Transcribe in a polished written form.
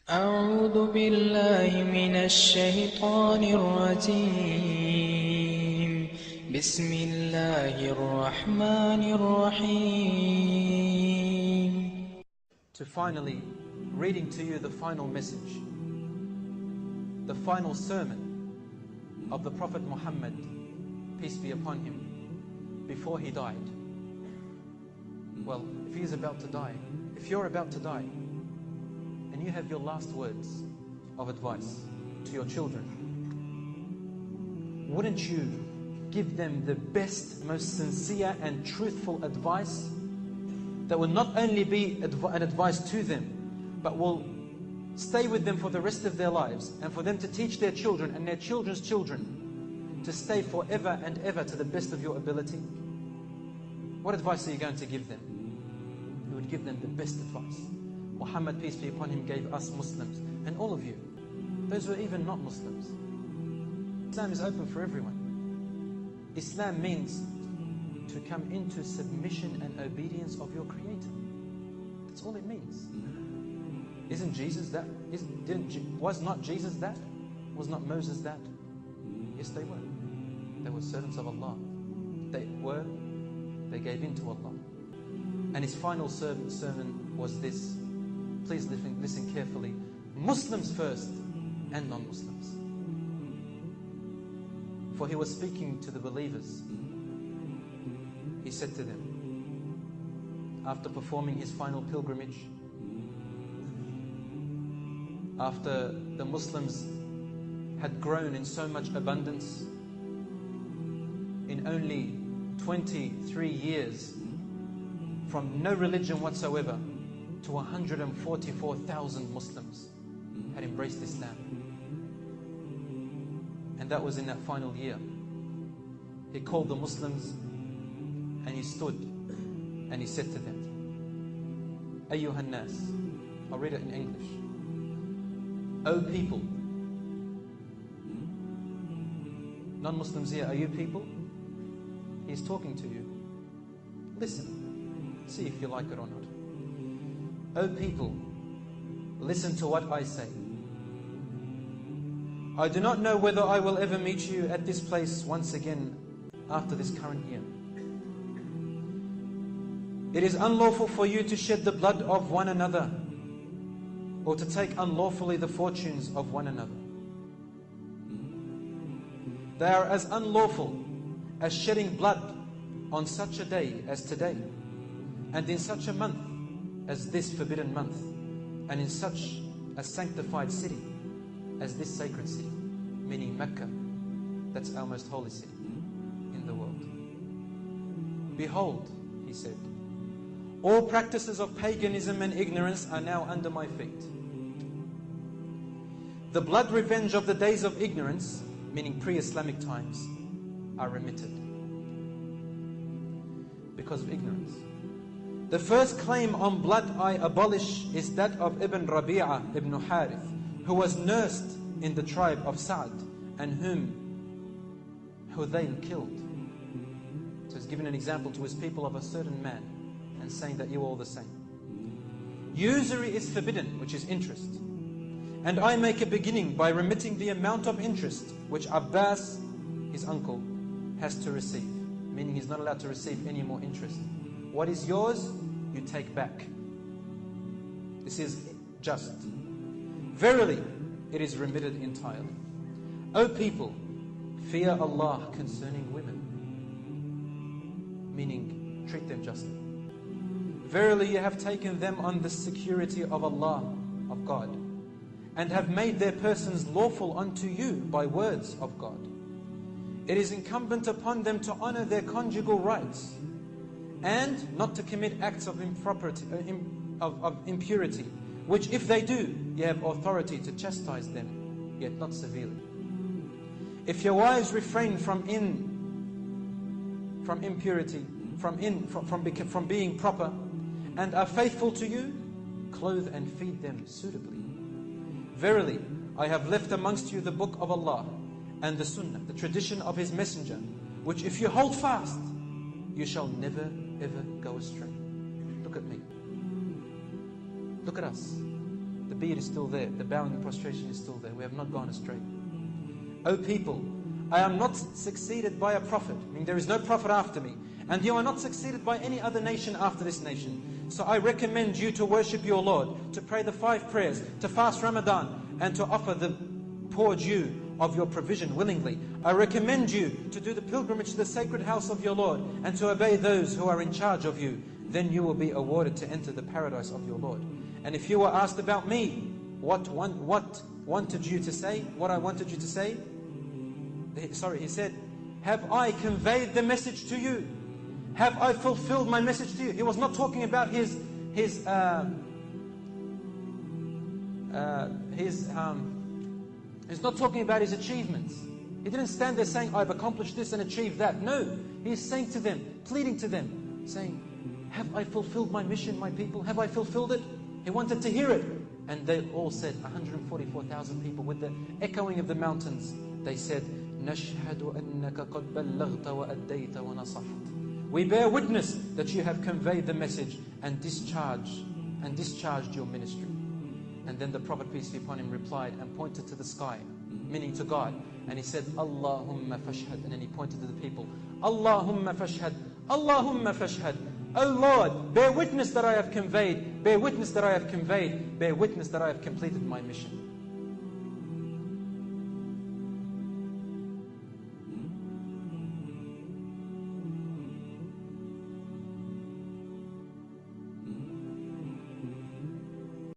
أعوذ بالله من الشيطان الرجيم بسم الله الرحمن الرحيم. To finally reading to you the final message, the final sermon of the Prophet Muhammad, peace be upon him, before he died. Well, if he is about to die, if you're about to die, and you have your last words of advice to your children, wouldn't you give them the best, most sincere and truthful advice that will not only be an advice to them, but will stay with them for the rest of their lives, and for them to teach their children and their children's children to stay forever and ever to the best of your ability? What advice are you going to give them? You would give them the best advice. Muhammad, peace be upon him, gave us Muslims, and all of you, those who are even not Muslims. Islam is open for everyone. Islam means to come into submission and obedience of your Creator. That's all it means. Isn't Jesus that? Was not Jesus that? Was not Moses that? Yes, they were. They were servants of Allah. They gave in to Allah. And his final sermon was this. Please listen carefully. Muslims first and non-Muslims. For he was speaking to the believers. He said to them, after performing his final pilgrimage, after the Muslims had grown in so much abundance, in only 23 years, from no religion whatsoever to 144,000 Muslims had embraced Islam. And that was in that final year. He called the Muslims and he stood and he said to them, Ayyuhan nas, I'll read it in English. O people. Non-Muslims here, are you people? He's talking to you. Listen, see if you like it or not. O people, listen to what I say. I do not know whether I will ever meet you at this place once again after this current year. It is unlawful for you to shed the blood of one another, or to take unlawfully the fortunes of one another. They are as unlawful as shedding blood on such a day as today, and in such a month as this forbidden month, and in such a sanctified city as this sacred city, meaning Mecca. That's our most holy city in the world. Behold, he said, all practices of paganism and ignorance are now under my feet. The blood revenge of the days of ignorance, meaning pre-Islamic times, are remitted because of ignorance. The first claim on blood I abolish is that of Ibn Rabi'ah ibn Harith, who was nursed in the tribe of Sa'd, and whom Hudayl killed. So he's given an example to his people of a certain man, and saying that you are all the same. Usury is forbidden, which is interest. And I make a beginning by remitting the amount of interest which Abbas, his uncle, has to receive. Meaning he's not allowed to receive any more interest. What is yours, you take back. This is just. Verily, it is remitted entirely. O people, fear Allah concerning women. Meaning, treat them justly. Verily, you have taken them on the security of Allah, of God, and have made their persons lawful unto you by words of God. It is incumbent upon them to honor their conjugal rights, and not to commit acts of impurity, which if they do, you have authority to chastise them, yet not severely. If your wives refrain from impurity, from being proper, and are faithful to you, clothe and feed them suitably. Verily, I have left amongst you the book of Allah and the Sunnah, the tradition of His Messenger, which if you hold fast, you shall never ever go astray. Look at me. Look at us. The beard is still there. The bowing and prostration is still there. We have not gone astray. O people, I am not succeeded by a prophet, meaning there is no prophet after me, and you are not succeeded by any other nation after this nation. So I recommend you to worship your Lord, to pray the 5 prayers, to fast Ramadan, and to offer the poor Jew of your provision willingly. I recommend you to do the pilgrimage to the sacred house of your Lord, and to obey those who are in charge of you. Then you will be awarded to enter the paradise of your Lord. And if you were asked about me, what wanted you to say, what I wanted you to say, he said, have I conveyed the message to you? Have I fulfilled my message to you? He was not talking about he's not talking about his achievements. He didn't stand there saying, I've accomplished this and achieved that. No, he's saying to them, pleading to them, saying, have I fulfilled my mission, my people? Have I fulfilled it? He wanted to hear it. And they all said, 144,000 people with the echoing of the mountains, they said, نَشْهَدُ أَنَّكَ قَدْ بَلَّغْتَ وَأَدَّيْتَ وَنَصَحْتَ. We bear witness that you have conveyed the message and discharged your ministry. And then the Prophet, peace be upon him, replied and pointed to the sky, meaning to God. And he said, Allahumma fashhad. And then he pointed to the people, Allahumma fashhad, Allahumma fashhad. O Lord, bear witness that I have conveyed, bear witness that I have conveyed, bear witness that I have completed my mission.